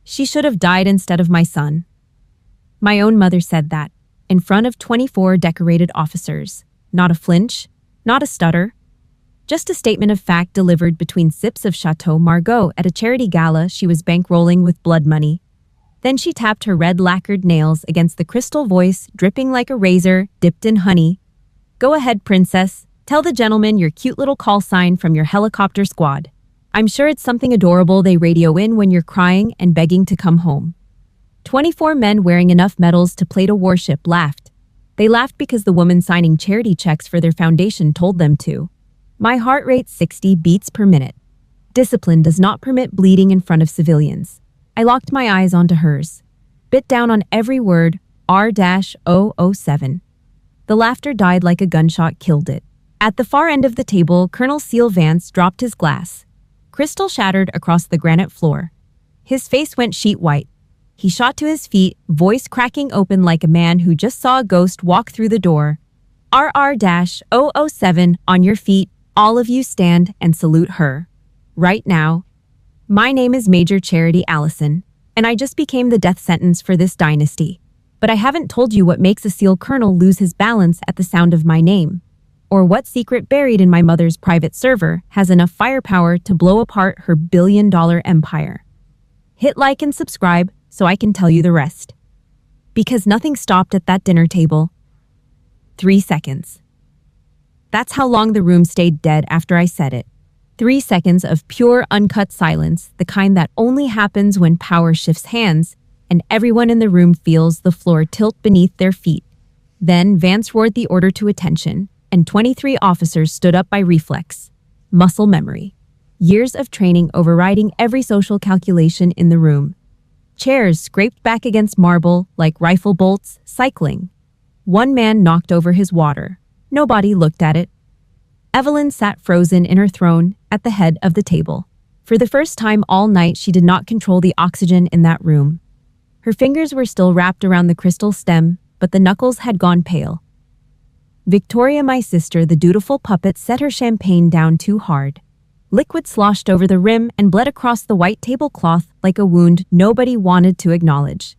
She should have died instead of my son. My own mother said that, in front of 24 decorated officers. Not a flinch, not a stutter. Just a statement of fact delivered between sips of Chateau Margaux at a charity gala she was bankrolling with blood money. Then she tapped her red lacquered nails against the crystal voice, dripping like a razor dipped in honey. Go ahead, princess. Tell the gentleman your cute little call sign from your helicopter squad. I'm sure it's something adorable they radio in when you're crying and begging to come home. 24 men wearing enough medals to plate a warship laughed. They laughed because the woman signing charity checks for their foundation told them to. My heart rate 60 beats per minute. Discipline does not permit bleeding in front of civilians. I locked my eyes onto hers. Bit down on every word, R-007. The laughter died like a gunshot killed it. At the far end of the table, Colonel Seal Vance dropped his glass. Crystal shattered across the granite floor. His face went sheet white. He shot to his feet, voice cracking open like a man who just saw a ghost walk through the door. R-007, on your feet, all of you stand and salute her. Right now. My name is Major Charity Allison, and I just became the death sentence for this dynasty. But I haven't told you what makes a SEAL colonel lose his balance at the sound of my name. Or what secret buried in my mother's private server has enough firepower to blow apart her billion-dollar empire. Hit like and subscribe so I can tell you the rest. Because nothing stopped at that dinner table. 3 seconds. That's how long the room stayed dead after I said it. 3 seconds of pure, uncut silence, the kind that only happens when power shifts hands and everyone in the room feels the floor tilt beneath their feet. Then Vance roared the order to attention, and 23 officers stood up by reflex. Muscle memory. Years of training overriding every social calculation in the room. Chairs scraped back against marble like rifle bolts, cycling. One man knocked over his water. Nobody looked at it. Evelyn sat frozen in her throne at the head of the table. For the first time all night, she did not control the oxygen in that room. Her fingers were still wrapped around the crystal stem, but the knuckles had gone pale. Victoria, my sister, the dutiful puppet, set her champagne down too hard. Liquid sloshed over the rim and bled across the white tablecloth like a wound nobody wanted to acknowledge.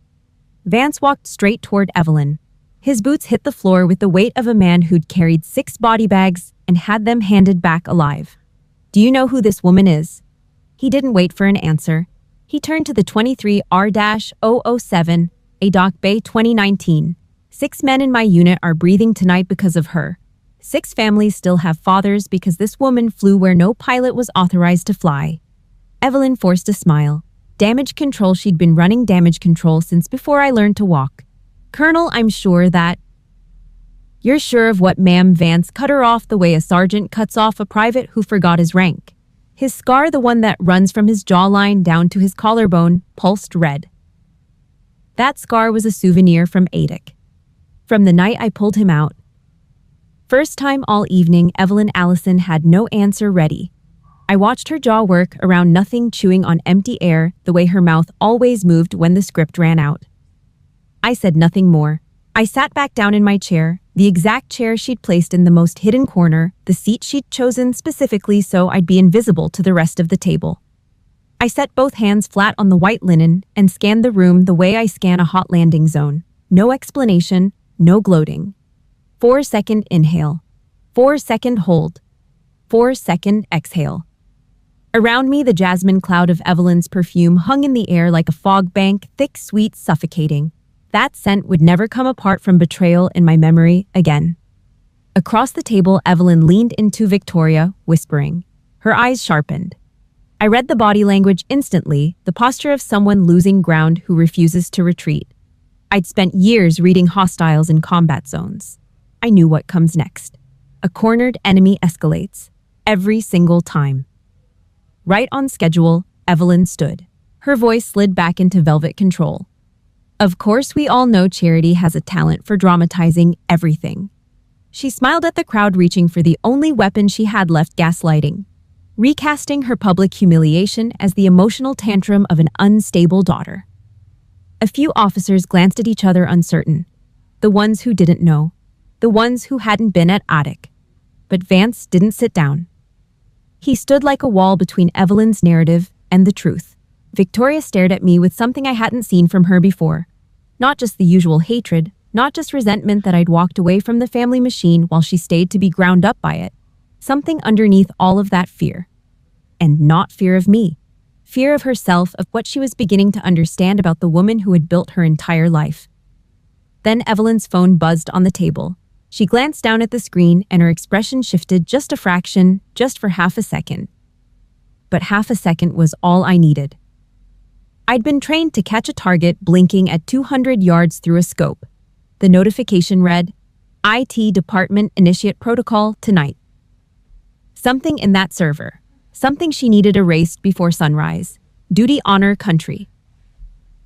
Vance walked straight toward Evelyn. His boots hit the floor with the weight of a man who'd carried 6 body bags and had them handed back alive. Do you know who this woman is? He didn't wait for an answer. He turned to the 23 R-007, a Dock Bay 2019. 6 men in my unit are breathing tonight because of her. 6 families still have fathers because this woman flew where no pilot was authorized to fly. Evelyn forced a smile. Damage control. She'd been running damage control since before I learned to walk. Colonel, I'm sure that... You're sure of what, ma'am? Vance cut her off the way a sergeant cuts off a private who forgot his rank. His scar, the one that runs from his jawline down to his collarbone, pulsed red. That scar was a souvenir from Adik. From the night I pulled him out. First time all evening, Evelyn Allison had no answer ready. I watched her jaw work around nothing, chewing on empty air, the way her mouth always moved when the script ran out. I said nothing more. I sat back down in my chair, the exact chair she'd placed in the most hidden corner, the seat she'd chosen specifically so I'd be invisible to the rest of the table. I set both hands flat on the white linen and scanned the room the way I scan a hot landing zone. No explanation, no gloating. 4-second inhale. 4-second hold. 4-second exhale. Around me, the jasmine cloud of Evelyn's perfume hung in the air like a fog bank, thick, sweet, suffocating. That scent would never come apart from betrayal in my memory again. Across the table, Evelyn leaned into Victoria, whispering. Her eyes sharpened. I read the body language instantly, the posture of someone losing ground who refuses to retreat. I'd spent years reading hostiles in combat zones. I knew what comes next. A cornered enemy escalates. Every single time. Right on schedule, Evelyn stood. Her voice slid back into velvet control. Of course, we all know Charity has a talent for dramatizing everything. She smiled at the crowd, reaching for the only weapon she had left, gaslighting. Recasting her public humiliation as the emotional tantrum of an unstable daughter. A few officers glanced at each other, uncertain. The ones who didn't know. The ones who hadn't been at Adik. But Vance didn't sit down. He stood like a wall between Evelyn's narrative and the truth. Victoria stared at me with something I hadn't seen from her before. Not just the usual hatred, not just resentment that I'd walked away from the family machine while she stayed to be ground up by it. Something underneath all of that fear. And not fear of me. Fear of herself, of what she was beginning to understand about the woman who had built her entire life. Then Evelyn's phone buzzed on the table. She glanced down at the screen and her expression shifted just a fraction, just for half a second. But half a second was all I needed. I'd been trained to catch a target blinking at 200 yards through a scope. The notification read, IT Department Initiate Protocol tonight. Something in that server. Something she needed erased before sunrise. Duty, honor, country.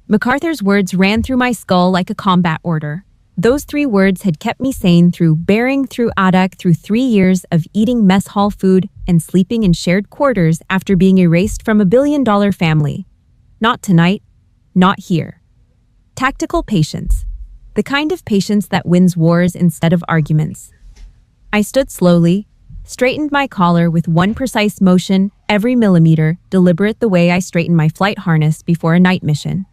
MacArthur's words ran through my skull like a combat order. Those 3 words had kept me sane through bearing, through Adak, through 3 years of eating mess hall food and sleeping in shared quarters after being erased from a billion-dollar family. Not tonight, not here. Tactical patience. The kind of patience that wins wars instead of arguments. I stood slowly, straightened my collar with one precise motion, every millimeter, deliberate the way I straighten my flight harness before a night mission.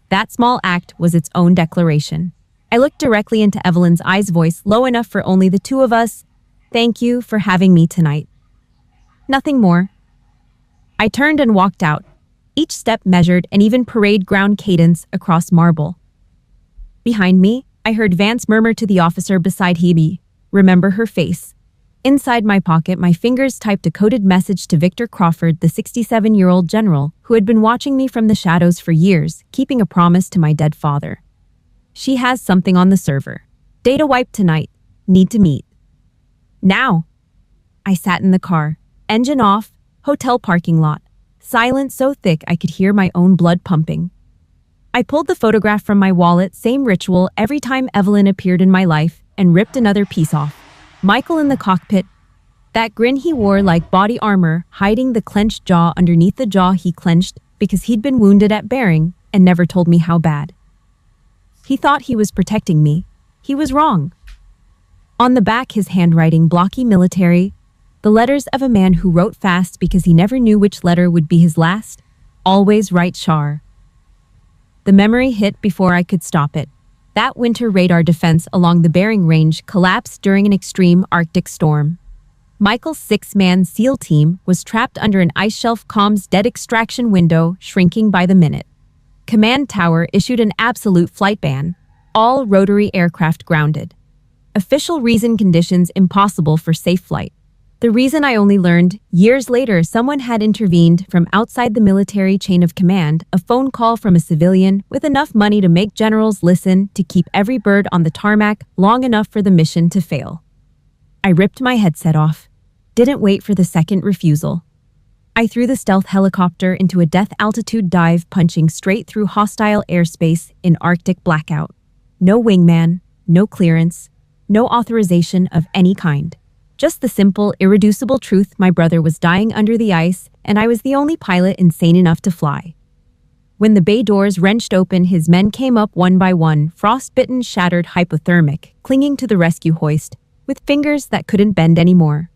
That small act was its own declaration. I looked directly into Evelyn's eyes, voice low enough for only the 2 of us. Thank you for having me tonight. Nothing more. I turned and walked out. Each step measured and even parade ground cadence across marble. Behind me, I heard Vance murmur to the officer beside Hebe, remember her face. Inside my pocket, my fingers typed a coded message to Victor Crawford, the 67-year-old general who had been watching me from the shadows for years, keeping a promise to my dead father. She has something on the server. Data wipe tonight. Need to meet. Now. I sat in the car, engine off, hotel parking lot. Silence so thick I could hear my own blood pumping. I pulled the photograph from my wallet, same ritual every time Evelyn appeared in my life, and ripped another piece off. Michael in the cockpit. That grin he wore like body armor, hiding the clenched jaw underneath the jaw he clenched because he'd been wounded at Bering and never told me how bad. He thought he was protecting me. He was wrong. On the back, his handwriting blocky military, the letters of a man who wrote fast because he never knew which letter would be his last. Always write Char. The memory hit before I could stop it. That winter radar defense along the Bering Range collapsed during an extreme Arctic storm. Michael's 6-man SEAL team was trapped under an ice shelf comms dead extraction window, shrinking by the minute. Command Tower issued an absolute flight ban. All rotary aircraft grounded. Official reason conditions impossible for safe flight. The reason I only learned years later. Someone had intervened from outside the military chain of command, a phone call from a civilian with enough money to make generals listen to keep every bird on the tarmac long enough for the mission to fail. I ripped my headset off. Didn't wait for the second refusal. I threw the stealth helicopter into a death altitude dive, punching straight through hostile airspace in Arctic blackout. No wingman, no clearance, no authorization of any kind. Just the simple, irreducible truth: my brother was dying under the ice, and I was the only pilot insane enough to fly. When the bay doors wrenched open, his men came up one by one, frostbitten, shattered, hypothermic, clinging to the rescue hoist, with fingers that couldn't bend anymore.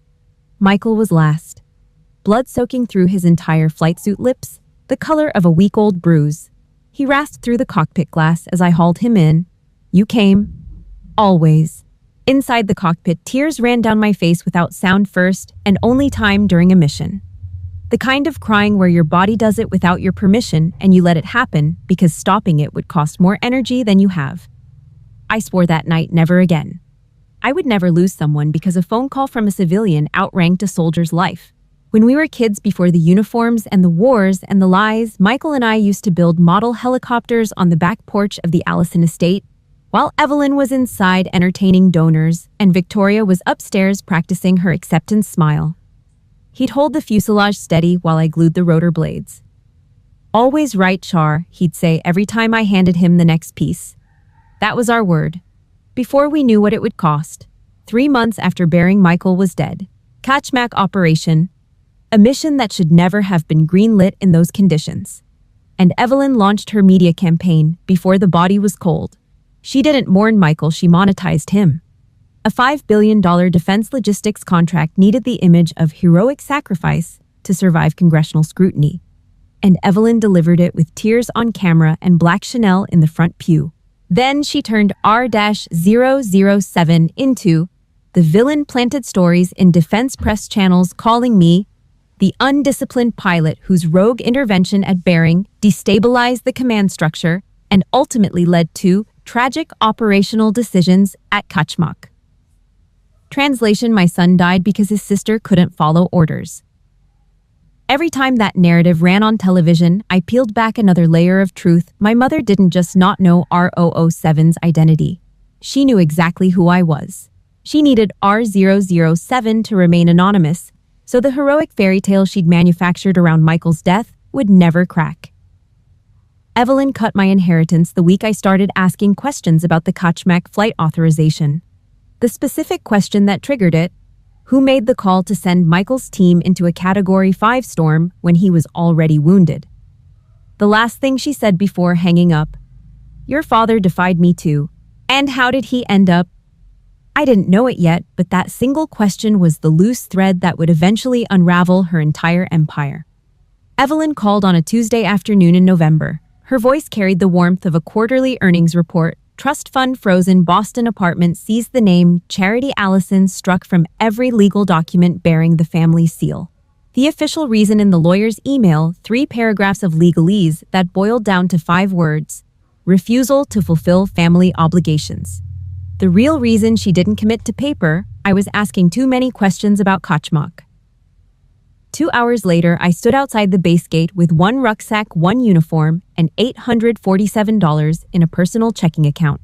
Michael was last. Blood soaking through his entire flight suit, lips, the color of a week-old bruise. He rasped through the cockpit glass as I hauled him in. You came. Always. Inside the cockpit, tears ran down my face without sound, first and only time during a mission. The kind of crying where your body does it without your permission and you let it happen because stopping it would cost more energy than you have. I swore that night never again. I would never lose someone because a phone call from a civilian outranked a soldier's life. When we were kids, before the uniforms and the wars and the lies, Michael and I used to build model helicopters on the back porch of the Allison estate, while Evelyn was inside entertaining donors and Victoria was upstairs practicing her acceptance smile. He'd hold the fuselage steady while I glued the rotor blades. Always right, Char, he'd say every time I handed him the next piece. That was our word. Before we knew what it would cost. 3 months after Bering, Michael was dead. Kachmak operation. A mission that should never have been greenlit in those conditions. And Evelyn launched her media campaign before the body was cold. She didn't mourn Michael, she monetized him. A $5 billion defense logistics contract needed the image of heroic sacrifice to survive congressional scrutiny. and Evelyn delivered it with tears on camera and black Chanel in the front pew. Then she turned R-007 into the villain, planted stories in defense press channels calling me the undisciplined pilot whose rogue intervention at Bering destabilized the command structure and ultimately led to tragic operational decisions at Kachmak. Translation: my son died because his sister couldn't follow orders. Every time that narrative ran on television, I peeled back another layer of truth. My mother didn't just not know R-007's identity. She knew exactly who I was. She needed R-007 to remain anonymous, so the heroic fairy tale she'd manufactured around Michael's death would never crack. Evelyn cut my inheritance the week I started asking questions about the Kachmak flight authorization. The specific question that triggered it: who made the call to send Michael's team into a Category 5 storm when he was already wounded? The last thing she said before hanging up: your father defied me too. And how did he end up? I didn't know it yet, but that single question was the loose thread that would eventually unravel her entire empire. Evelyn called on a Tuesday afternoon in November. Her voice carried the warmth of a quarterly earnings report. Trust fund frozen, Boston apartment seized, the name Charity Allison struck from every legal document bearing the family seal. The official reason in the lawyer's email, 3 paragraphs of legalese that boiled down to 5 words: refusal to fulfill family obligations. The real reason she didn't commit to paper: I was asking too many questions about Kachmak. 2 hours later, I stood outside the base gate with 1 rucksack, 1 uniform, and $847 in a personal checking account.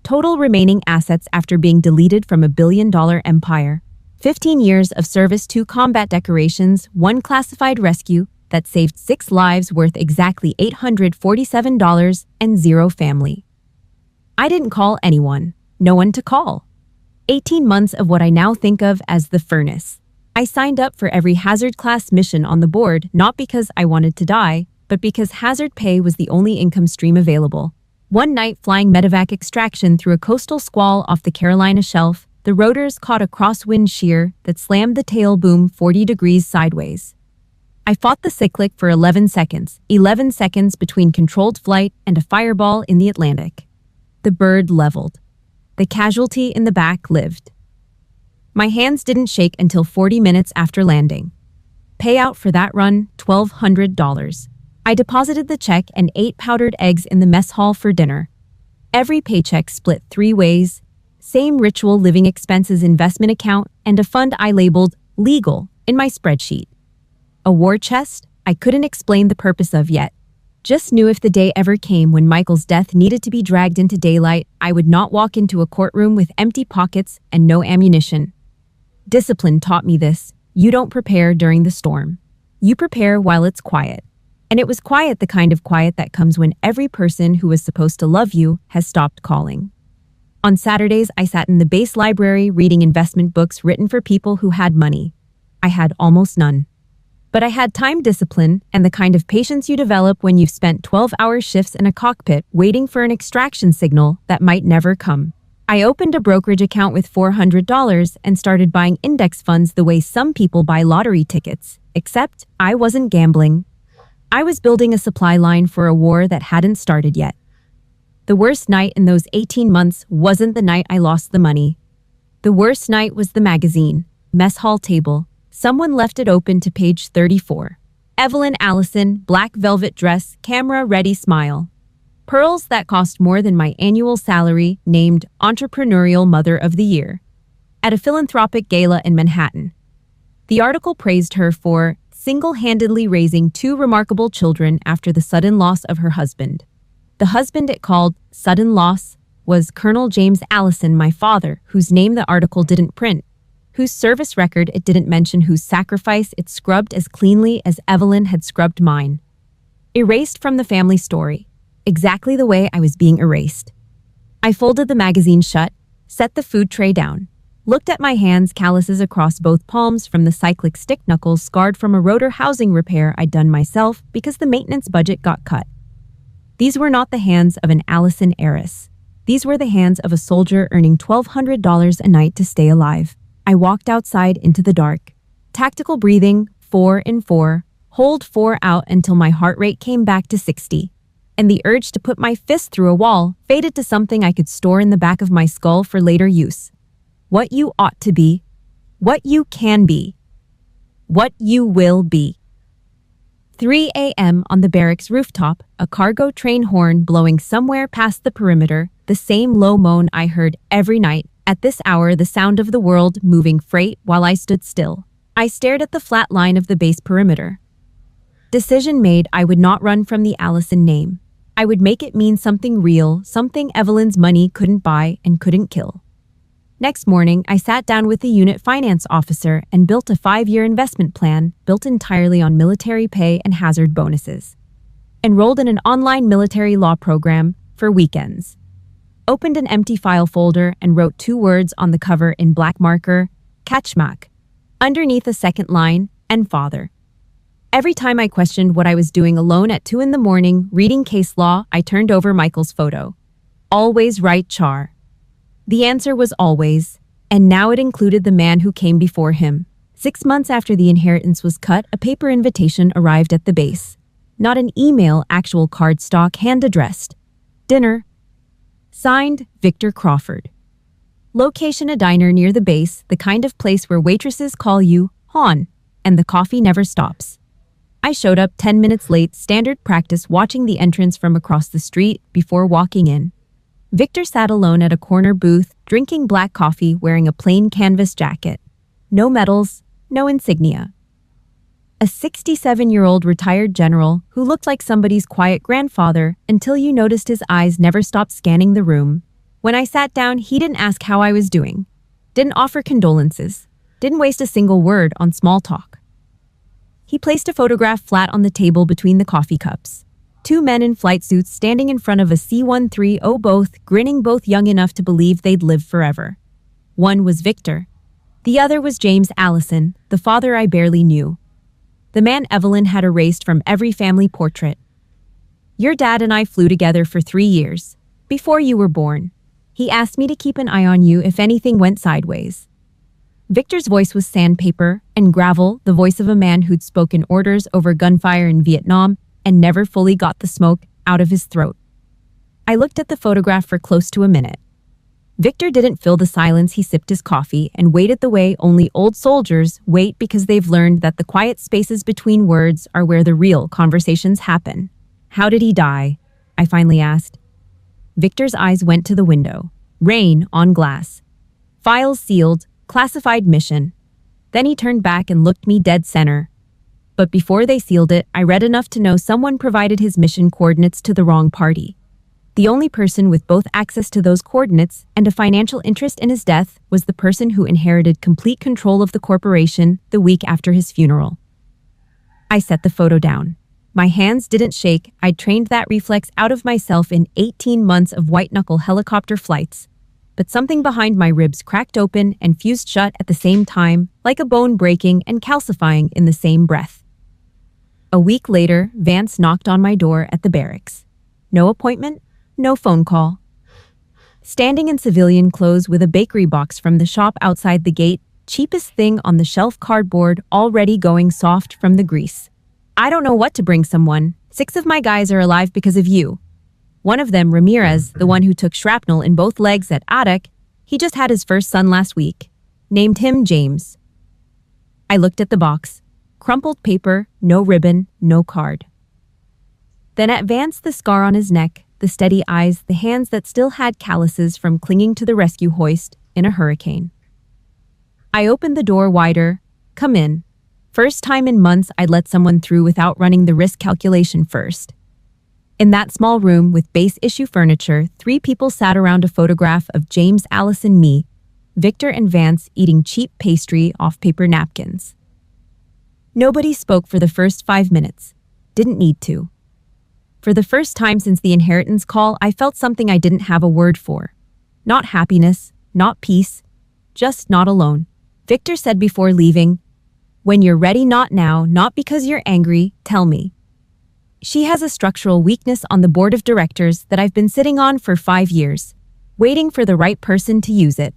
Total remaining assets after being deleted from a billion-dollar empire: 15 years of service, 2 combat decorations, 1 classified rescue that saved 6 lives worth exactly $847, and 0 family. I didn't call anyone. No one to call. 18 months of what I now think of as the furnace. I signed up for every hazard class mission on the board, not because I wanted to die, but because hazard pay was the only income stream available. One night, flying medevac extraction through a coastal squall off the Carolina shelf, the rotors caught a crosswind shear that slammed the tail boom 40 degrees sideways. I fought the cyclic for 11 seconds between controlled flight and a fireball in the Atlantic. The bird leveled. The casualty in the back lived. My hands didn't shake until 40 minutes after landing. Payout for that run, $1,200. I deposited the check and ate powdered eggs in the mess hall for dinner. Every paycheck split 3 ways: same ritual, living expenses, investment account, and a fund I labeled legal in my spreadsheet. A war chest I couldn't explain the purpose of yet. Just knew if the day ever came when Michael's death needed to be dragged into daylight, I would not walk into a courtroom with empty pockets and no ammunition. Discipline taught me this: you don't prepare during the storm. You prepare while it's quiet. And it was quiet, the kind of quiet that comes when every person who was supposed to love you has stopped calling. On Saturdays, I sat in the base library reading investment books written for people who had money. I had almost none. But I had time, discipline, and the kind of patience you develop when you've spent 12-hour shifts in a cockpit waiting for an extraction signal that might never come. I opened a brokerage account with $400 and started buying index funds the way some people buy lottery tickets, except I wasn't gambling. I was building a supply line for a war that hadn't started yet. The worst night in those 18 months wasn't the night I lost the money. The worst night was the magazine, mess hall table. Someone left it open to page 34. Evelyn Allison, black velvet dress, camera ready smile. Pearls that cost more than my annual salary, named Entrepreneurial Mother of the Year at a philanthropic gala in Manhattan. The article praised her for single-handedly raising 2 remarkable children after the sudden loss of her husband. The husband it called sudden loss was Colonel James Allison, my father, whose name the article didn't print, whose service record it didn't mention, whose sacrifice it scrubbed as cleanly as Evelyn had scrubbed mine. Erased from the family story, exactly the way I was being erased. I folded the magazine shut, set the food tray down, looked at my hands, calluses across both palms from the cyclic stick knuckles scarred from a rotor housing repair I'd done myself because the maintenance budget got cut. These were not the hands of an Allison heiress. These were the hands of a soldier earning $1,200 a night to stay alive. I walked outside into the dark. Tactical breathing, 4 and 4, hold 4 out until my heart rate came back to 60, and the urge to put my fist through a wall faded to something I could store in the back of my skull for later use. What you ought to be, what you can be, what you will be. 3 a.m. on the barracks rooftop, a cargo train horn blowing somewhere past the perimeter, the same low moan I heard every night. At this hour, the sound of the world moving freight while I stood still. I stared at the flat line of the base perimeter. Decision made, I would not run from the Allison name. I would make it mean something real, something Evelyn's money couldn't buy and couldn't kill. Next morning, I sat down with the unit finance officer and built a 5-year investment plan built entirely on military pay and hazard bonuses. Enrolled in an online military law program for weekends. Opened an empty file folder and wrote 2 words on the cover in black marker, Kachmak, underneath a second line, and father. Every time I questioned what I was doing alone at 2 a.m. reading case law, I turned over Michael's photo. Always right, Char. The answer was always, and now it included the man who came before him. 6 months after the inheritance was cut, a paper invitation arrived at the base. Not an email, actual cardstock, hand-addressed. Dinner. Signed, Victor Crawford. Location, a diner near the base, the kind of place where waitresses call you Hon, and the coffee never stops. I showed up 10 minutes late, standard practice, watching the entrance from across the street before walking in. Victor sat alone at a corner booth, drinking black coffee, wearing a plain canvas jacket. No medals, no insignia. A 67-year-old retired general who looked like somebody's quiet grandfather until you noticed his eyes never stopped scanning the room. When I sat down, he didn't ask how I was doing, didn't offer condolences, didn't waste a single word on small talk. He placed a photograph flat on the table between the coffee cups. 2 men in flight suits standing in front of a C-130, both grinning, both young enough to believe they'd live forever. One was Victor. The other was James Allison, the father I barely knew. The man Evelyn had erased from every family portrait. Your dad and I flew together for 3 years, before you were born. He asked me to keep an eye on you if anything went sideways. Victor's voice was sandpaper and gravel, the voice of a man who'd spoken orders over gunfire in Vietnam and never fully got the smoke out of his throat. I looked at the photograph for close to a minute. Victor didn't fill the silence. He sipped his coffee and waited the way only old soldiers wait, because they've learned that the quiet spaces between words are where the real conversations happen. How did he die? I finally asked. Victor's eyes went to the window. Rain on glass. Files sealed, classified mission. Then he turned back and looked me dead center. But before they sealed it, I read enough to know someone provided his mission coordinates to the wrong party. The only person with both access to those coordinates and a financial interest in his death was the person who inherited complete control of the corporation the week after his funeral. I set the photo down. My hands didn't shake. I'd trained that reflex out of myself in 18 months of white-knuckle helicopter flights. But something behind my ribs cracked open and fused shut at the same time, like a bone breaking and calcifying in the same breath. A week later, Vance knocked on my door at the barracks. No appointment, no phone call. Standing in civilian clothes with a bakery box from the shop outside the gate, cheapest thing on the shelf, cardboard already going soft from the grease. I don't know what to bring someone. 6 of my guys are alive because of you. One of them, Ramirez, the one who took shrapnel in both legs at Adak, he just had his first son last week. Named him James. I looked at the box. Crumpled paper, no ribbon, no card. Then at Vance, the scar on his neck, the steady eyes, the hands that still had calluses from clinging to the rescue hoist in a hurricane. I opened the door wider. Come in. First time in months I'd let someone through without running the risk calculation first. In that small room with base issue furniture, 3 people sat around a photograph of James, Allison, me, Victor, and Vance eating cheap pastry off paper napkins. Nobody spoke for the first 5 minutes. Didn't need to. For the first time since the inheritance call, I felt something I didn't have a word for. Not happiness, not peace, just not alone. Victor said before leaving, "When you're ready, not now, not because you're angry, tell me." She has a structural weakness on the board of directors that I've been sitting on for 5 years, waiting for the right person to use it.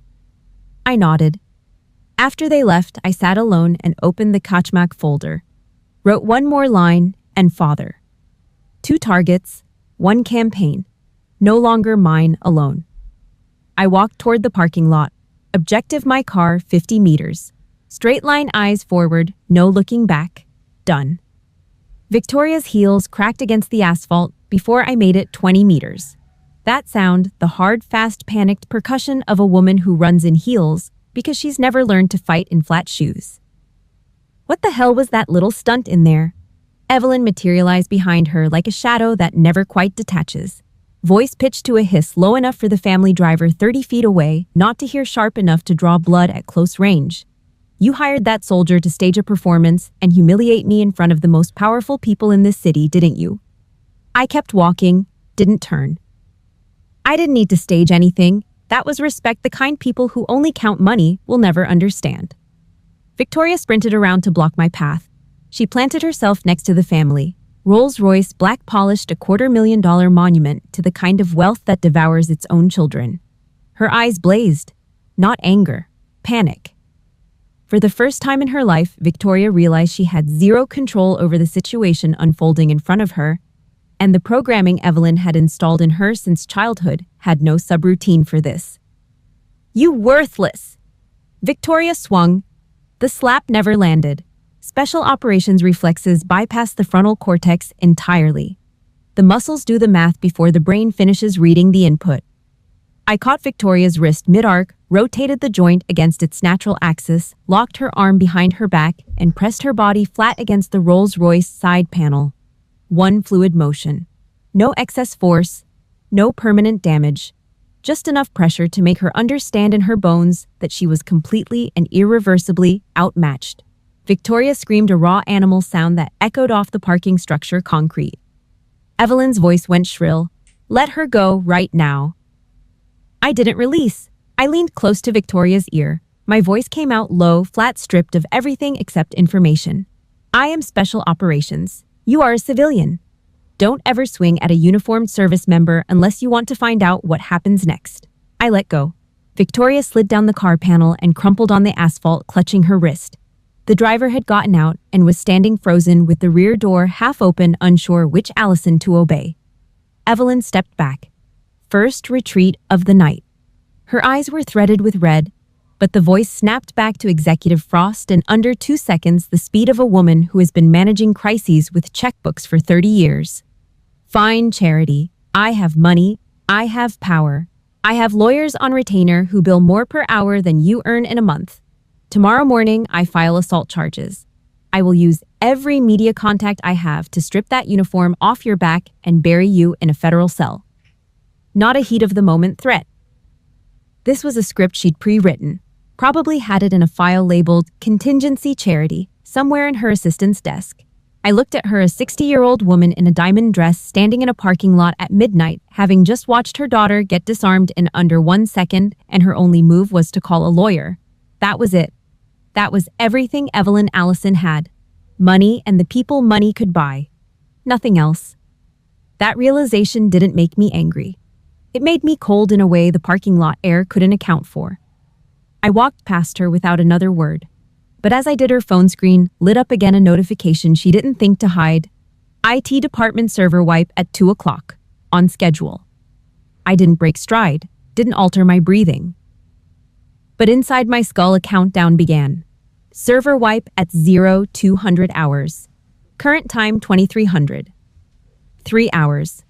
I nodded. After they left, I sat alone and opened the Kachmak folder. Wrote one more line, and father. 2 targets, 1 campaign. No longer mine alone. I walked toward the parking lot. Objective my car 50 meters. Straight line eyes forward, no looking back. Done. Victoria's heels cracked against the asphalt before I made it 20 meters. That sound, the hard, fast, panicked percussion of a woman who runs in heels because she's never learned to fight in flat shoes. What the hell was that little stunt in there? Evelyn materialized behind her like a shadow that never quite detaches. Voice pitched to a hiss low enough for the family driver 30 feet away not to hear, sharp enough to draw blood at close range. You hired that soldier to stage a performance and humiliate me in front of the most powerful people in this city, didn't you? I kept walking, didn't turn. I didn't need to stage anything. That was respect the kind people who only count money will never understand. Victoria sprinted around to block my path. She planted herself next to the family. Rolls-Royce black-polished $250,000 monument to the kind of wealth that devours its own children. Her eyes blazed. Not anger. Panic. For the first time in her life, Victoria realized she had zero control over the situation unfolding in front of her, and the programming Evelyn had installed in her since childhood had no subroutine for this. You worthless! Victoria swung. The slap never landed. Special operations reflexes bypass the frontal cortex entirely. The muscles do the math before the brain finishes reading the input. I caught Victoria's wrist mid-arc, rotated the joint against its natural axis, locked her arm behind her back, and pressed her body flat against the Rolls-Royce side panel. One fluid motion. No excess force, no permanent damage. Just enough pressure to make her understand in her bones that she was completely and irreversibly outmatched. Victoria screamed a raw animal sound that echoed off the parking structure concrete. Evelyn's voice went shrill. Let her go right now. I didn't release. I leaned close to Victoria's ear. My voice came out low, flat, stripped of everything except information. I am Special Operations. You are a civilian. Don't ever swing at a uniformed service member unless you want to find out what happens next. I let go. Victoria slid down the car panel and crumpled on the asphalt, clutching her wrist. The driver had gotten out and was standing frozen with the rear door half open, unsure which Allison to obey. Evelyn stepped back. First retreat of the night. Her eyes were threaded with red, but the voice snapped back to Executive Frost in under 2 seconds, the speed of a woman who has been managing crises with checkbooks for 30 years. Fine, Charity. I have money. I have power. I have lawyers on retainer who bill more per hour than you earn in a month. Tomorrow morning, I file assault charges. I will use every media contact I have to strip that uniform off your back and bury you in a federal cell. Not a heat-of-the-moment threat. This was a script she'd pre-written, probably had it in a file labeled Contingency Charity somewhere in her assistant's desk. I looked at her, a 60-year-old woman in a diamond dress standing in a parking lot at midnight, having just watched her daughter get disarmed in under 1 second, and her only move was to call a lawyer. That was it. That was everything Evelyn Allison had. Money and the people money could buy. Nothing else. That realization didn't make me angry. It made me cold in a way the parking lot air couldn't account for. I walked past her without another word. But as I did, her phone screen lit up again, a notification she didn't think to hide. IT department server wipe at 2 o'clock. On schedule. I didn't break stride, didn't alter my breathing. But inside my skull a countdown began. Server wipe at 0200 hours. Current time 2300. 3 hours.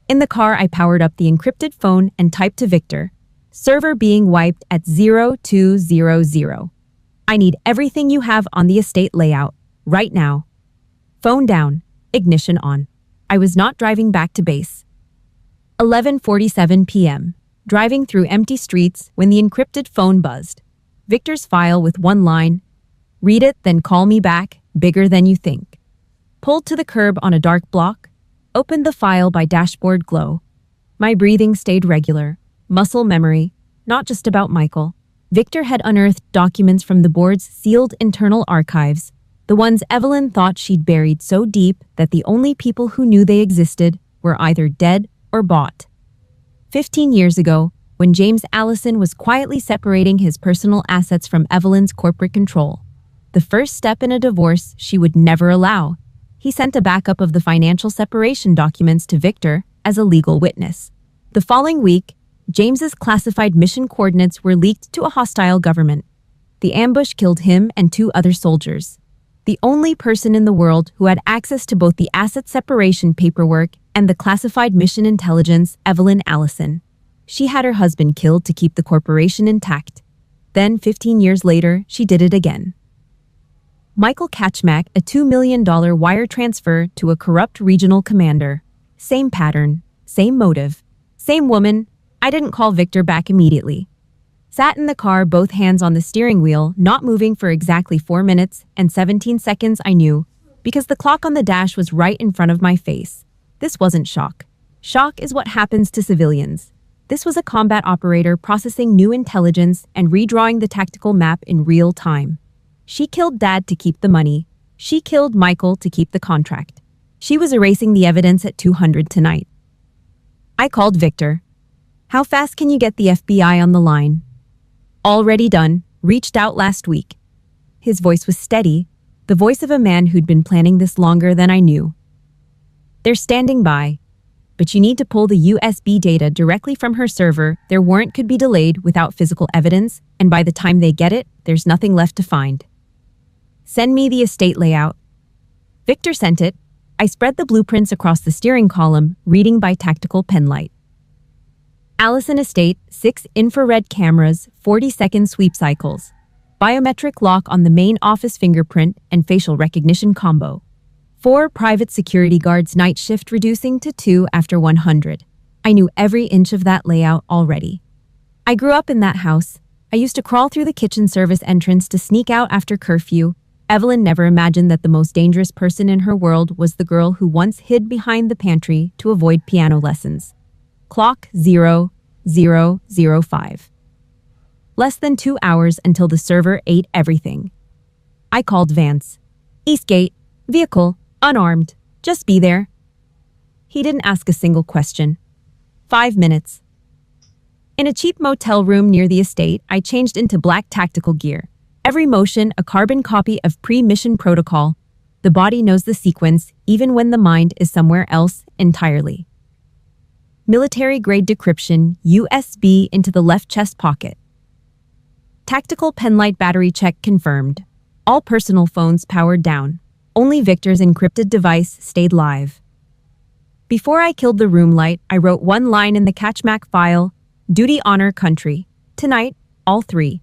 In the car, I powered up the encrypted phone and typed to Victor. Server being wiped at 0200. I need everything you have on the estate layout, right now. Phone down, ignition on. I was not driving back to base. 11:47 p.m. Driving through empty streets when the encrypted phone buzzed. Victor's file with one line. Read it, then call me back, bigger than you think. Pulled to the curb on a dark block. Opened the file by dashboard glow. My breathing stayed regular. Muscle memory, not just about Michael. Victor had unearthed documents from the board's sealed internal archives, the ones Evelyn thought she'd buried so deep that the only people who knew they existed were either dead or bought. 15 years ago, when James Allison was quietly separating his personal assets from Evelyn's corporate control. the first step in a divorce she would never allow. He sent a backup of the financial separation documents to Victor as a legal witness. The following week, James's classified mission coordinates were leaked to a hostile government. The ambush killed him and 2 other soldiers. The only person in the world who had access to both the asset separation paperwork and the classified mission intelligence, Evelyn Allison. She had her husband killed to keep the corporation intact. Then, 15 years later, she did it again. Michael Kachmak, a $2 million wire transfer to a corrupt regional commander. Same pattern, same motive, same woman. I didn't call Victor back immediately. Sat in the car, both hands on the steering wheel, not moving for exactly 4 minutes and 17 seconds. I knew, because the clock on the dash was right in front of my face. This wasn't shock. Shock is what happens to civilians. This was a combat operator processing new intelligence and redrawing the tactical map in real time. She killed Dad to keep the money. She killed Michael to keep the contract. She was erasing the evidence at 200 tonight. I called Victor. How fast can you get the FBI on the line? Already done. Reached out last week. His voice was steady, the voice of a man who'd been planning this longer than I knew. They're standing by. But you need to pull the USB data directly from her server. Their warrant could be delayed without physical evidence, and by the time they get it, there's nothing left to find. Send me the estate layout. Victor sent it. I spread the blueprints across the steering column, reading by tactical penlight. Allison Estate, 6 infrared cameras, 40-second sweep cycles. Biometric lock on the main office fingerprint and facial recognition combo. 4 private security guards, night shift reducing to 2 after 100. I knew every inch of that layout already. I grew up in that house. I used to crawl through the kitchen service entrance to sneak out after curfew. Evelyn never imagined that the most dangerous person in her world was the girl who once hid behind the pantry to avoid piano lessons. Clock 00:05. Less than 2 hours until the server ate everything. I called Vance. Eastgate, vehicle, unarmed, just be there. He didn't ask a single question. 5 minutes. In a cheap motel room near the estate, I changed into black tactical gear. Every motion a carbon copy of pre-mission protocol. The body knows the sequence, even when the mind is somewhere else entirely. Military-grade decryption, USB into the left chest pocket. Tactical penlight battery check confirmed. All personal phones powered down. Only Victor's encrypted device stayed live. Before I killed the room light, I wrote one line in the Kachmak file, duty, honor, country. Tonight, all 3.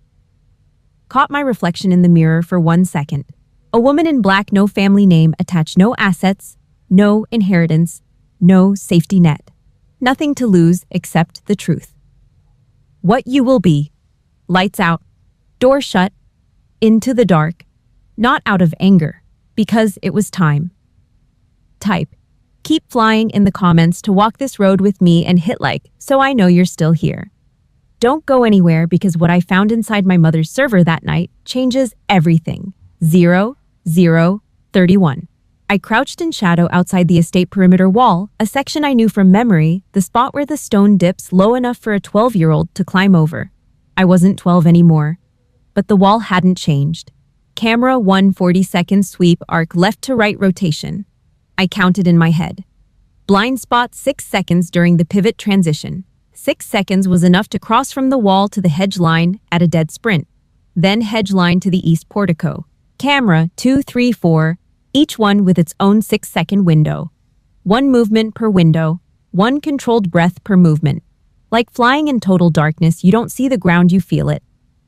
Caught my reflection in the mirror for 1 second. A woman in black, no family name attached, no assets, no inheritance, no safety net. Nothing to lose except the truth. What you will be. Lights out. Door shut. Into the dark. Not out of anger. Because it was time. Type. Keep flying in the comments to walk this road with me and hit like so I know you're still here. Don't go anywhere because what I found inside my mother's server that night changes everything. 00:31. I crouched in shadow outside the estate perimeter wall, a section I knew from memory, the spot where the stone dips low enough for a 12-year-old to climb over. I wasn't 12 anymore. But the wall hadn't changed. Camera 1 40-second sweep arc left to right rotation. I counted in my head. Blind spot 6 seconds during the pivot transition. 6 seconds was enough to cross from the wall to the hedge line at a dead sprint. Then hedge line to the east portico. Camera 2 3 4, each one with its own 6-second window. 1 movement per window, 1 controlled breath per movement. Like flying in total darkness, you don't see the ground, you feel it.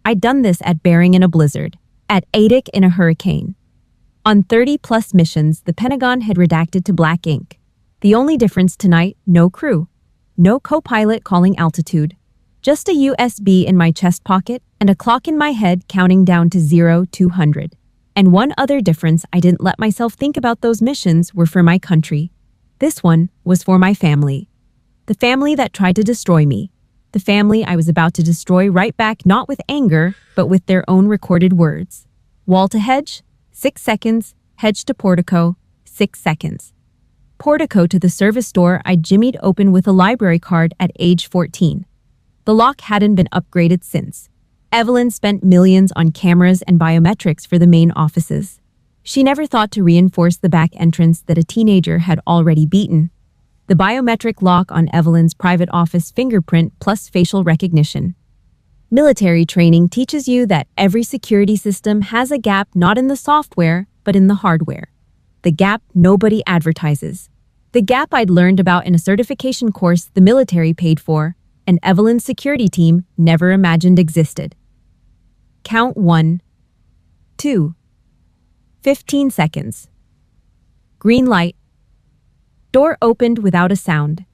I'd done this at Bering in a blizzard. At Adak in a hurricane. On 30-plus missions, the Pentagon had redacted to black ink. The only difference tonight, no crew. No co-pilot calling altitude. Just a USB in my chest pocket and a clock in my head counting down to 0200. And one other difference, I didn't let myself think about those missions were for my country. This one was for my family. The family that tried to destroy me. The family I was about to destroy right back, not with anger, but with their own recorded words. Wall to hedge, 6 seconds. Hedge to portico, 6 seconds. Portico to the service door I jimmied open with a library card at age 14. The lock hadn't been upgraded since. Evelyn spent millions on cameras and biometrics for the main offices. She never thought to reinforce the back entrance that a teenager had already beaten. The biometric lock on Evelyn's private office fingerprint plus facial recognition. Military training teaches you that every security system has a gap not in the software, but in the hardware. The gap nobody advertises. The gap I'd learned about in a certification course the military paid for, and Evelyn's security team never imagined existed. Count 1, 2, 15 seconds. Green light. Door opened without a sound.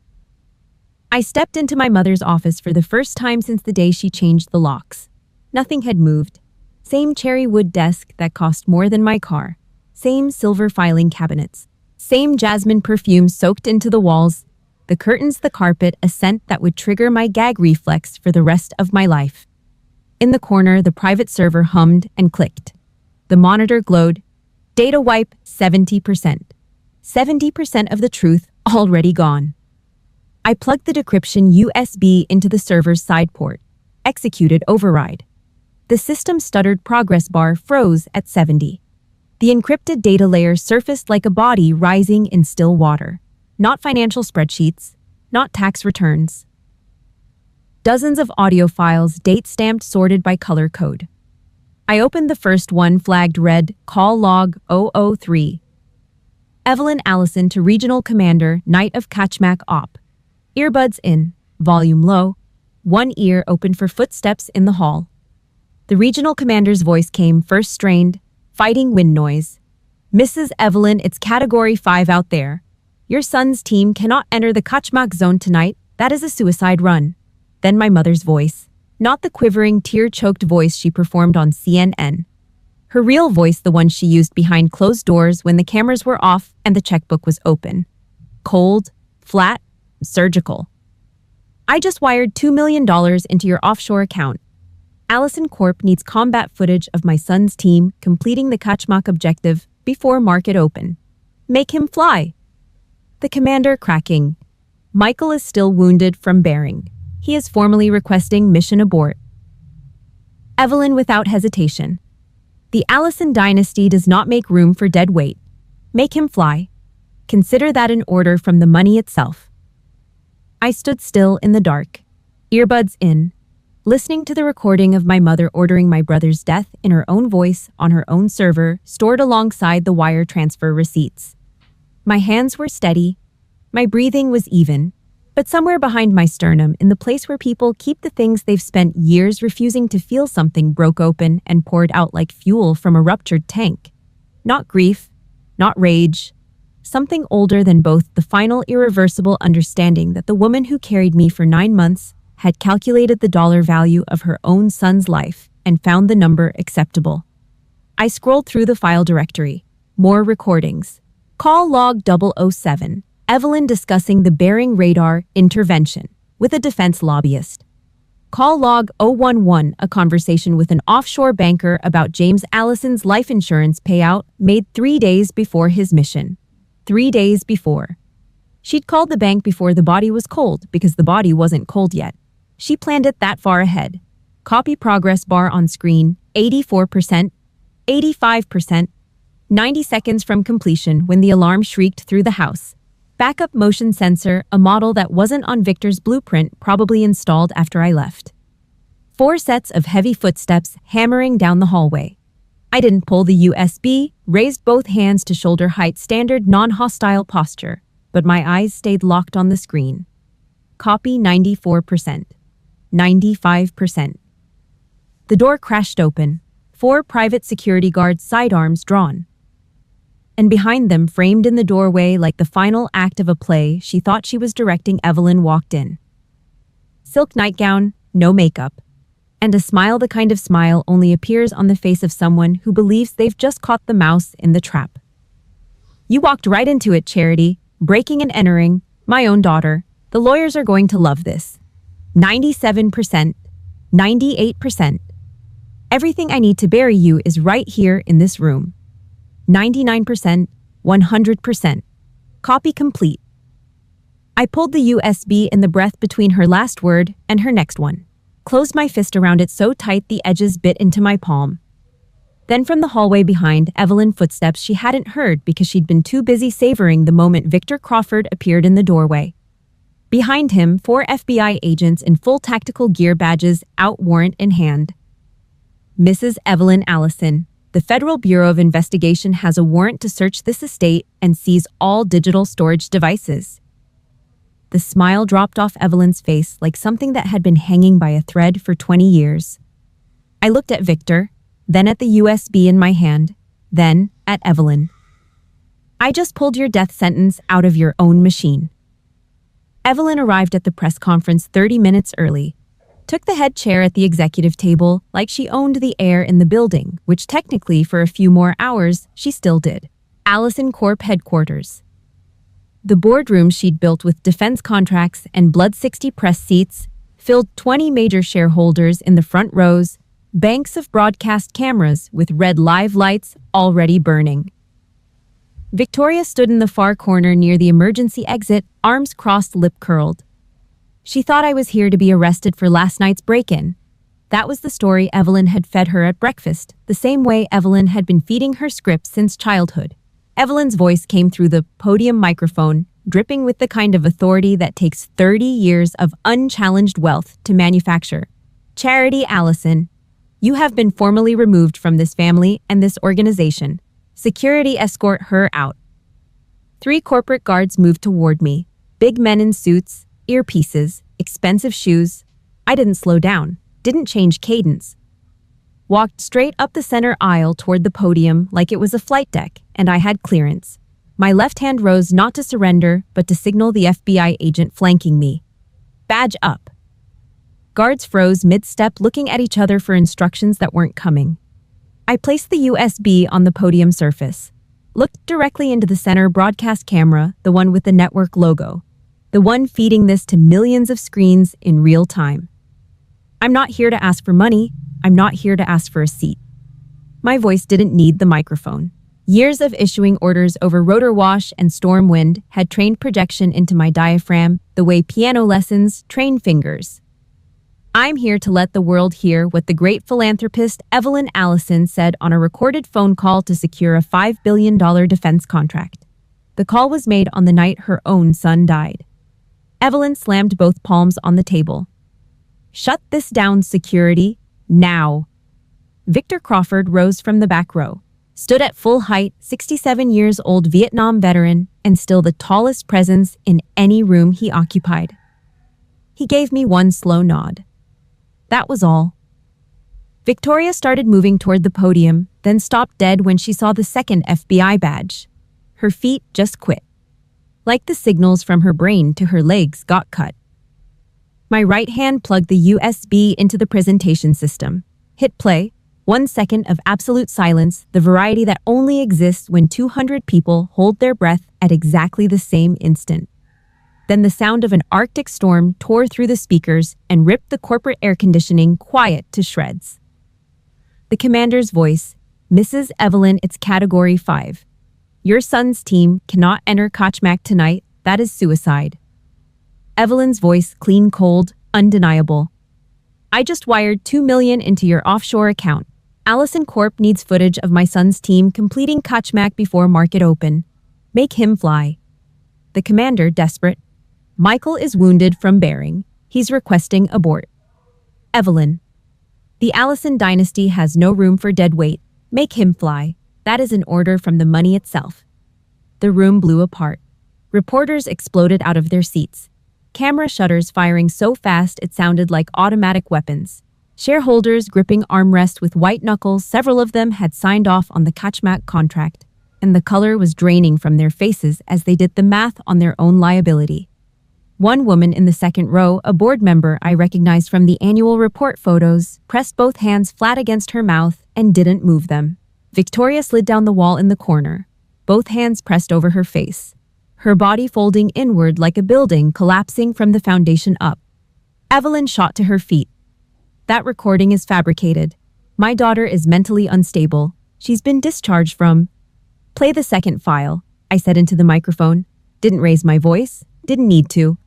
I stepped into my mother's office for the first time since the day she changed the locks. Nothing had moved. Same cherry wood desk that cost more than my car. Same silver filing cabinets. Same jasmine perfume soaked into the walls. The curtains, the carpet, a scent that would trigger my gag reflex for the rest of my life. In the corner, the private server hummed and clicked. The monitor glowed. Data wipe 70%. 70% of the truth already gone. I plugged the decryption USB into the server's side port. Executed override. The system stuttered progress bar froze at 70. The encrypted data layer surfaced like a body rising in still water. Not financial spreadsheets, not tax returns. Dozens of audio files, date-stamped, sorted by color code. I opened the first one, flagged red, call log 003. Evelyn Allison to Regional Commander, Knight of Kachmak Op. Earbuds in, volume low, one ear open for footsteps in the hall. The regional commander's voice came, first strained, fighting wind noise. Mrs. Evelyn, it's Category 5 out there. Your son's team cannot enter the Kachmak zone tonight. That is a suicide run. Then my mother's voice. Not the quivering, tear-choked voice she performed on CNN. Her real voice, the one she used behind closed doors when the cameras were off and the checkbook was open. Cold, flat, surgical. I just wired $2 million into your offshore account. Allison Corp needs combat footage of my son's team completing the Kachmak objective before market open. Make him fly. The commander cracking. Michael is still wounded from Bering. He is formally requesting mission abort. Evelyn without hesitation. The Allison dynasty does not make room for dead weight. Make him fly. Consider that an order from the money itself. I stood still in the dark, earbuds in, listening to the recording of my mother ordering my brother's death in her own voice on her own server, stored alongside the wire transfer receipts. My hands were steady, my breathing was even, but somewhere behind my sternum, in the place where people keep the things they've spent years refusing to feel, something broke open and poured out like fuel from a ruptured tank. Not grief, not rage, something older than both, the final irreversible understanding that the woman who carried me for 9 months had calculated the dollar value of her own son's life and found the number acceptable. I scrolled through the file directory. More recordings. Call log 007. Evelyn discussing the Bering radar intervention with a defense lobbyist. Call log 011. A conversation with an offshore banker about James Allison's life insurance payout made 3 days before his mission. 3 days before. She'd called the bank before the body was cold because the body wasn't cold yet. She planned it that far ahead. Copy progress bar on screen, 84%, 85%, 90 seconds from completion when the alarm shrieked through the house. Backup motion sensor, a model that wasn't on Victor's blueprint, probably installed after I left. 4 sets of heavy footsteps hammering down the hallway. I didn't pull the USB, raised both hands to shoulder height, standard non-hostile posture, but my eyes stayed locked on the screen. Copy 94%. 95%. The door crashed open, 4 private security guards, sidearms drawn. And behind them, framed in the doorway like the final act of a play she thought she was directing, Evelyn walked in. Silk nightgown, no makeup, and a smile, the kind of smile only appears on the face of someone who believes they've just caught the mouse in the trap. You walked right into it, Charity, breaking and entering, my own daughter. The lawyers are going to love this. 97%, 98%. Everything I need to bury you is right here in this room. 99%, 100%. Copy complete. I pulled the USB in the breath between her last word and her next one. closed my fist around it so tight the edges bit into my palm. Then from the hallway behind, Evelyn footsteps she hadn't heard because she'd been too busy savoring the moment Victor Crawford appeared in the doorway. Behind him, 4 FBI agents in full tactical gear badges, out warrant in hand. Mrs. Evelyn Allison, the Federal Bureau of Investigation has a warrant to search this estate and seize all digital storage devices. The smile dropped off Evelyn's face like something that had been hanging by a thread for 20 years. I looked at Victor, then at the USB in my hand, then at Evelyn. I just pulled your death sentence out of your own machine. Evelyn arrived at the press conference 30 minutes early, took the head chair at the executive table like she owned the air in the building, which technically for a few more hours she still did. Allison Corp headquarters. The boardroom she'd built with defense contracts and Blood 60 press seats filled 20 major shareholders in the front rows, banks of broadcast cameras with red live lights already burning. Victoria stood in the far corner near the emergency exit, arms crossed, lip curled. She thought I was here to be arrested for last night's break-in. That was the story Evelyn had fed her at breakfast, the same way Evelyn had been feeding her script since childhood. Evelyn's voice came through the podium microphone, dripping with the kind of authority that takes 30 years of unchallenged wealth to manufacture. Charity Allison, you have been formally removed from this family and this organization. Security escort her out. 3 corporate guards moved toward me. Big men in suits, earpieces, expensive shoes. I didn't slow down, didn't change cadence. Walked straight up the center aisle toward the podium like it was a flight deck, and I had clearance. My left hand rose not to surrender, but to signal the FBI agent flanking me. Badge up. Guards froze mid-step, looking at each other for instructions that weren't coming. I placed the USB on the podium surface, looked directly into the center broadcast camera, the one with the network logo, the one feeding this to millions of screens in real time. I'm not here to ask for money. I'm not here to ask for a seat. My voice didn't need the microphone. Years of issuing orders over rotor wash and storm wind had trained projection into my diaphragm the way piano lessons train fingers. I'm here to let the world hear what the great philanthropist Evelyn Allison said on a recorded phone call to secure a $5 billion defense contract. The call was made on the night her own son died. Evelyn slammed both palms on the table. Shut this down, security, now. Victor Crawford rose from the back row, stood at full height, 67 years old Vietnam veteran, and still the tallest presence in any room he occupied. He gave me one slow nod. That was all. Victoria started moving toward the podium, then stopped dead when she saw the second FBI badge. Her feet just quit. Like the signals from her brain to her legs got cut. My right hand plugged the USB into the presentation system. Hit play. 1 second of absolute silence, the variety that only exists when 200 people hold their breath at exactly the same instant. Then the sound of an Arctic storm tore through the speakers and ripped the corporate air conditioning quiet to shreds. The commander's voice, Mrs. Evelyn, it's Category 5. Your son's team cannot enter Kochmak tonight. That is suicide. Evelyn's voice, clean, cold, undeniable. I just wired $2 million into your offshore account. Allison Corp needs footage of my son's team completing Kochmak before market open. Make him fly. The commander, desperate. Michael is wounded from bearing. He's requesting abort. Evelyn. The Allison dynasty has no room for dead weight. Make him fly. That is an order from the money itself. The room blew apart. Reporters exploded out of their seats. Camera shutters firing so fast it sounded like automatic weapons. Shareholders gripping armrests with white knuckles, several of them had signed off on the Kochmak contract, and the color was draining from their faces as they did the math on their own liability. One woman in the second row, a board member I recognized from the annual report photos, pressed both hands flat against her mouth and didn't move them. Victoria slid down the wall in the corner, both hands pressed over her face, her body folding inward like a building collapsing from the foundation up. Evelyn shot to her feet. That recording is fabricated. My daughter is mentally unstable. She's been discharged from... Play the second file, I said into the microphone. Didn't raise my voice. Didn't need to.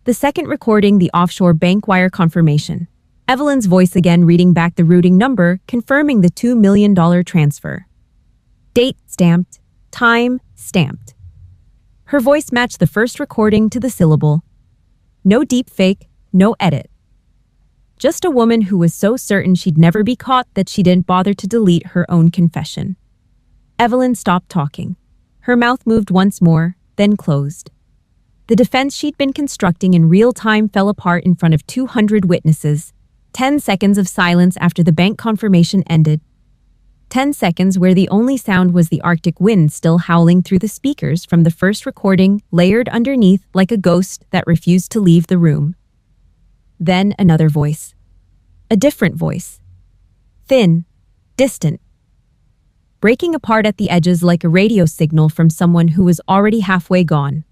The second recording, the offshore bank wire confirmation. Evelyn's voice again reading back the routing number, confirming the $2 million transfer. Date stamped. Time stamped. Her voice matched the first recording to the syllable. No deep fake, no edit. Just a woman who was so certain she'd never be caught that she didn't bother to delete her own confession. Evelyn stopped talking. Her mouth moved once more, then closed. The defense she'd been constructing in real time fell apart in front of 200 witnesses. 10 seconds of silence after the bank confirmation ended. 10 seconds where the only sound was the Arctic wind still howling through the speakers from the first recording, layered underneath like a ghost that refused to leave the room. Then another voice. A different voice. Thin, distant. Breaking apart at the edges like a radio signal from someone who was already halfway gone.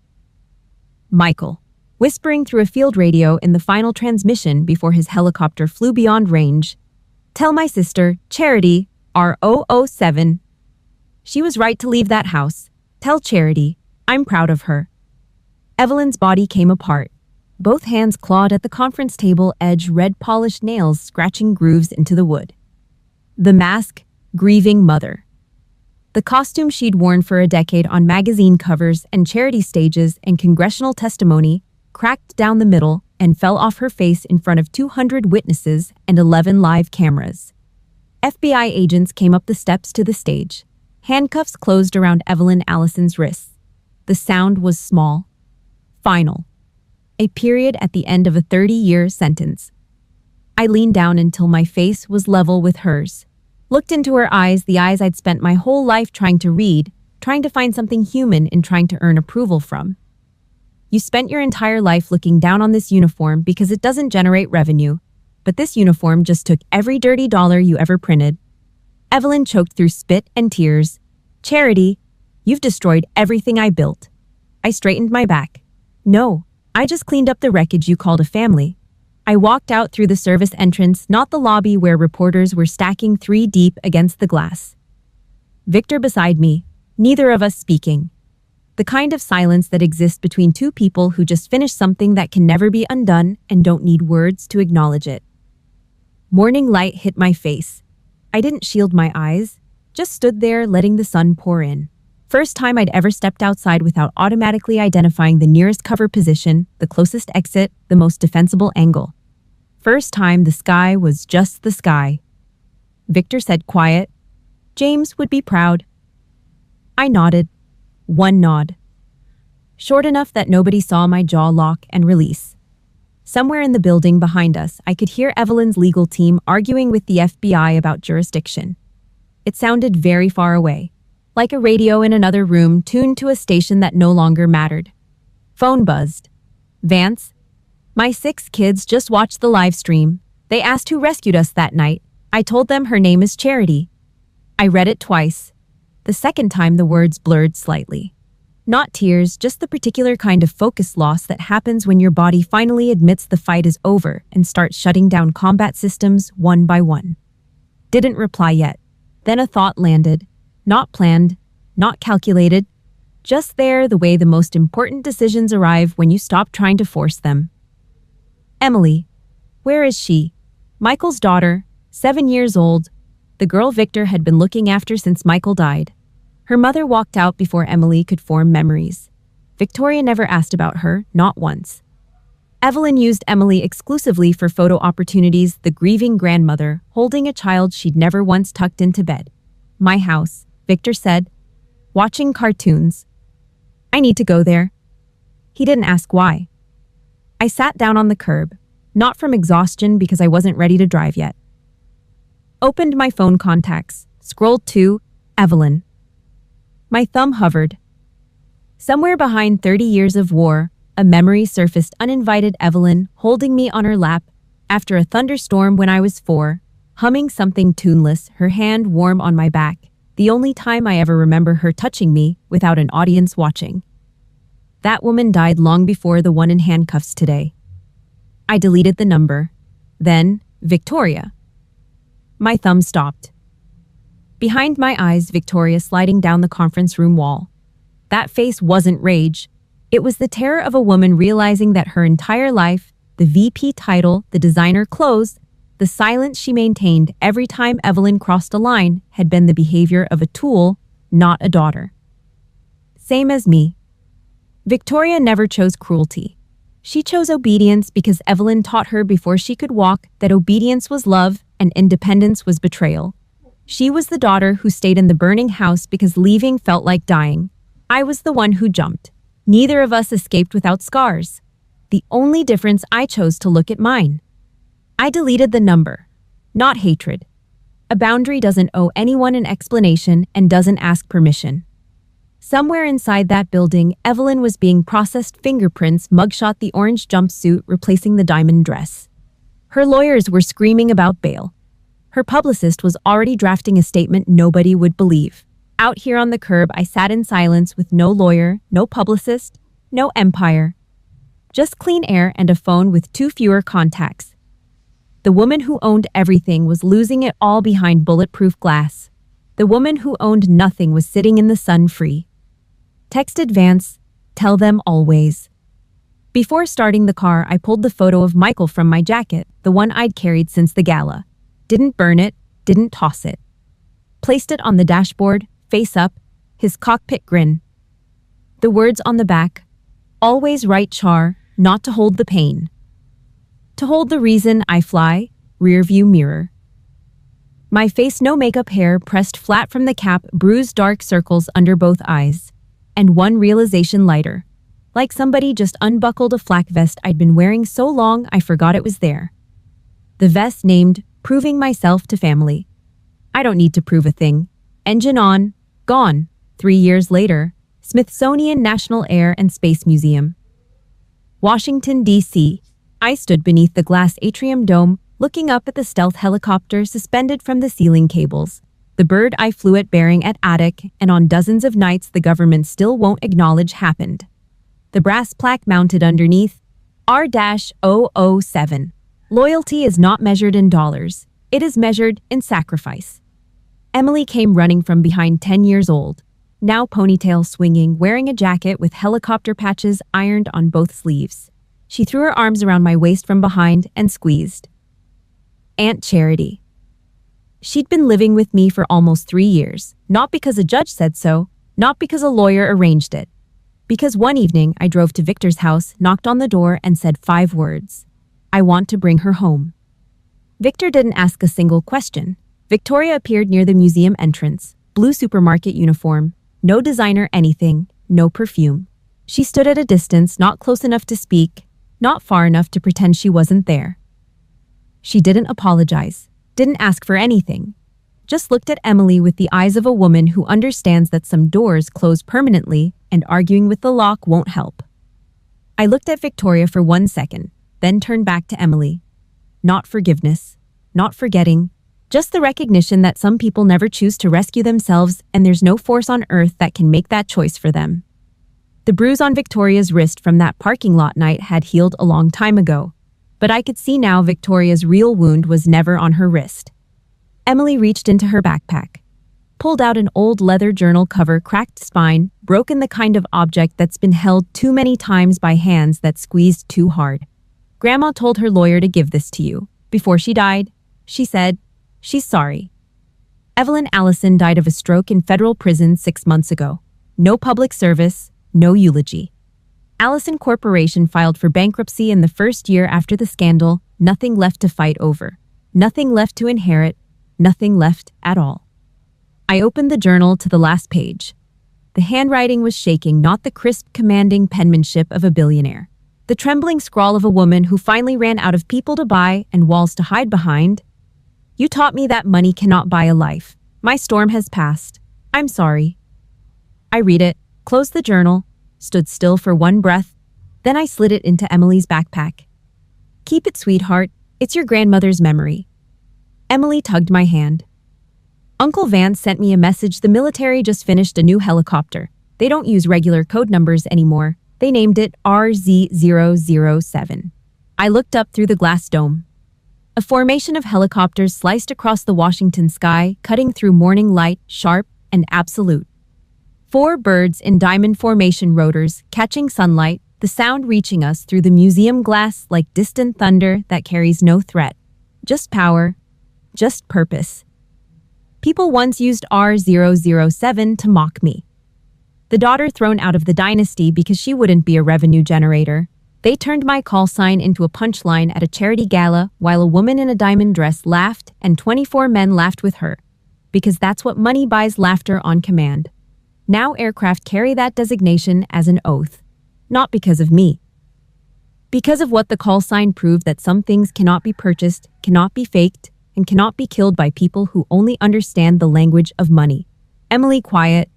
Michael, whispering through a field radio in the final transmission before his helicopter flew beyond range. Tell my sister, Charity, R-007. She was right to leave that house. Tell Charity, I'm proud of her. Evelyn's body came apart. Both hands clawed at the conference table edge, red-polished nails scratching grooves into the wood. The mask, grieving mother. The costume she'd worn for a decade on magazine covers and charity stages and congressional testimony cracked down the middle and fell off her face in front of 200 witnesses and 11 live cameras. FBI agents came up the steps to the stage. Handcuffs closed around Evelyn Allison's wrists. The sound was small. Final. A period at the end of a 30-year sentence. I leaned down until my face was level with hers. Looked into her eyes, the eyes I'd spent my whole life trying to read, trying to find something human in trying to earn approval from. You spent your entire life looking down on this uniform because it doesn't generate revenue, but this uniform just took every dirty dollar you ever printed. Evelyn choked through spit and tears. Charity, you've destroyed everything I built. I straightened my back. No, I just cleaned up the wreckage you called a family. I walked out through the service entrance, not the lobby where reporters were stacking 3 deep against the glass. Victor beside me, neither of us speaking. The kind of silence that exists between two people who just finished something that can never be undone and don't need words to acknowledge it. Morning light hit my face. I didn't shield my eyes, just stood there letting the sun pour in. First time I'd ever stepped outside without automatically identifying the nearest cover position, the closest exit, the most defensible angle. First time the sky was just the sky. Victor said quiet, James would be proud. I nodded. One nod. Short enough that nobody saw my jaw lock and release. Somewhere in the building behind us, I could hear Evelyn's legal team arguing with the FBI about jurisdiction. It sounded very far away, like a radio in another room tuned to a station that no longer mattered. Phone buzzed. Vance, my 6 kids just watched the live stream. They asked who rescued us that night. I told them her name is Charity. I read it twice. The second time the words blurred slightly. Not tears, just the particular kind of focus loss that happens when your body finally admits the fight is over and starts shutting down combat systems one by one. Didn't reply yet. Then a thought landed. Not planned, not calculated. Just there, the way the most important decisions arrive when you stop trying to force them. Emily. Where is she? Michael's daughter, 7 years old. The girl Victor had been looking after since Michael died. Her mother walked out before Emily could form memories. Victoria never asked about her, not once. Evelyn used Emily exclusively for photo opportunities, the grieving grandmother, holding a child she'd never once tucked into bed. My house, Victor said. Watching cartoons. I need to go there. He didn't ask why. I sat down on the curb, not from exhaustion because I wasn't ready to drive yet. Opened my phone contacts, scrolled to Evelyn. My thumb hovered. Somewhere behind 30 years of war, a memory surfaced uninvited Evelyn holding me on her lap after a thunderstorm when I was 4, humming something tuneless, her hand warm on my back, the only time I ever remember her touching me without an audience watching. That woman died long before the one in handcuffs today. I deleted the number. Then, Victoria. My thumb stopped. Behind my eyes, Victoria sliding down the conference room wall. That face wasn't rage. It was the terror of a woman realizing that her entire life, the VP title, the designer clothes, The silence she maintained every time Evelyn crossed a line had been the behavior of a tool, not a daughter. Same as me. Victoria never chose cruelty. She chose obedience because Evelyn taught her before she could walk that obedience was love and independence was betrayal. She was the daughter who stayed in the burning house because leaving felt like dying. I was the one who jumped. Neither of us escaped without scars. The only difference, I chose to look at mine. I deleted the number, not hatred. A boundary doesn't owe anyone an explanation and doesn't ask permission. Somewhere inside that building, Evelyn was being processed fingerprints, mugshot the orange jumpsuit replacing the diamond dress. Her lawyers were screaming about bail. Her publicist was already drafting a statement nobody would believe. Out here on the curb, I sat in silence with no lawyer, no publicist, no empire. Just clean air and a phone with 2 fewer contacts. The woman who owned everything was losing it all behind bulletproof glass. The woman who owned nothing was sitting in the sun free. Text advance, tell them always. Before starting the car, I pulled the photo of Michael from my jacket, the one I'd carried since the gala. Didn't burn it, didn't toss it. Placed it on the dashboard, face up, his cockpit grin. The words on the back, always right char, not to hold the pain. To hold the reason I fly, rear view mirror. My face, no makeup, hair pressed flat from the cap, bruised dark circles under both eyes. And one realization lighter. Like somebody just unbuckled a flak vest I'd been wearing so long I forgot it was there. The vest named Proving Myself to Family. I don't need to prove a thing. Engine on, gone. 3 years later, Smithsonian National Air and Space Museum. Washington, D.C. I stood beneath the glass atrium dome, looking up at the stealth helicopter suspended from the ceiling cables. The bird I flew at bearing at attic, and on dozens of nights the government still won't acknowledge happened. The brass plaque mounted underneath, R-007. Loyalty is not measured in dollars. It is measured in sacrifice. Emily came running from behind, 10 years old, now ponytail swinging, wearing a jacket with helicopter patches ironed on both sleeves. She threw her arms around my waist from behind and squeezed. Aunt Charity. She'd been living with me for almost 3 years, not because a judge said so, not because a lawyer arranged it. Because one evening I drove to Victor's house, knocked on the door, and said 5 words. I want to bring her home. Victor didn't ask a single question. Victoria appeared near the museum entrance, blue supermarket uniform, no designer anything, no perfume. She stood at a distance, not close enough to speak, not far enough to pretend she wasn't there. She didn't apologize. Didn't ask for anything. Just looked at Emily with the eyes of a woman who understands that some doors close permanently and arguing with the lock won't help. I looked at Victoria for 1 second, then turned back to Emily. Not forgiveness, not forgetting, just the recognition that some people never choose to rescue themselves and there's no force on earth that can make that choice for them. The bruise on Victoria's wrist from that parking lot night had healed a long time ago. But I could see now Victoria's real wound was never on her wrist. Emily reached into her backpack, pulled out an old leather journal cover, cracked spine, broken, the kind of object that's been held too many times by hands that squeezed too hard. Grandma told her lawyer to give this to you. Before she died, she said, she's sorry. Evelyn Allison died of a stroke in federal prison 6 months ago. No public service, no eulogy. Allison Corporation filed for bankruptcy in the first year after the scandal, nothing left to fight over, nothing left to inherit, nothing left at all. I opened the journal to the last page. The handwriting was shaking, not the crisp, commanding penmanship of a billionaire. The trembling scrawl of a woman who finally ran out of people to buy and walls to hide behind. You taught me that money cannot buy a life. My storm has passed. I'm sorry. I read it, closed the journal, stood still for one breath, then I slid it into Emily's backpack. Keep it, sweetheart. It's your grandmother's memory. Emily tugged my hand. Uncle Vance sent me a message. The military just finished a new helicopter. They don't use regular code numbers anymore. They named it R-007. I looked up through the glass dome. A formation of helicopters sliced across the Washington sky, cutting through morning light, sharp and absolute. 4 birds in diamond formation, rotors catching sunlight, the sound reaching us through the museum glass like distant thunder that carries no threat. Just power. Just purpose. People once used R-007 to mock me. The daughter thrown out of the dynasty because she wouldn't be a revenue generator. They turned my call sign into a punchline at a charity gala while a woman in a diamond dress laughed and 24 men laughed with her. Because that's what money buys, laughter on command. Now aircraft carry that designation as an oath. Not because of me. Because of what the call sign proved, that some things cannot be purchased, cannot be faked, and cannot be killed by people who only understand the language of money. Emily, quiet.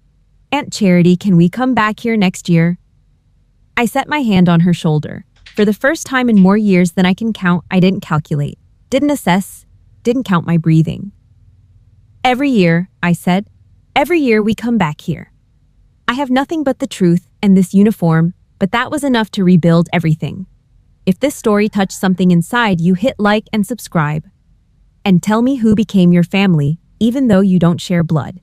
Aunt Charity, can we come back here next year? I set my hand on her shoulder. For the first time in more years than I can count, I didn't calculate, didn't assess, didn't count my breathing. Every year, I said, every year we come back here. I have nothing but the truth and this uniform, but that was enough to rebuild everything. If this story touched something inside you, hit like and subscribe. And tell me who became your family, even though you don't share blood.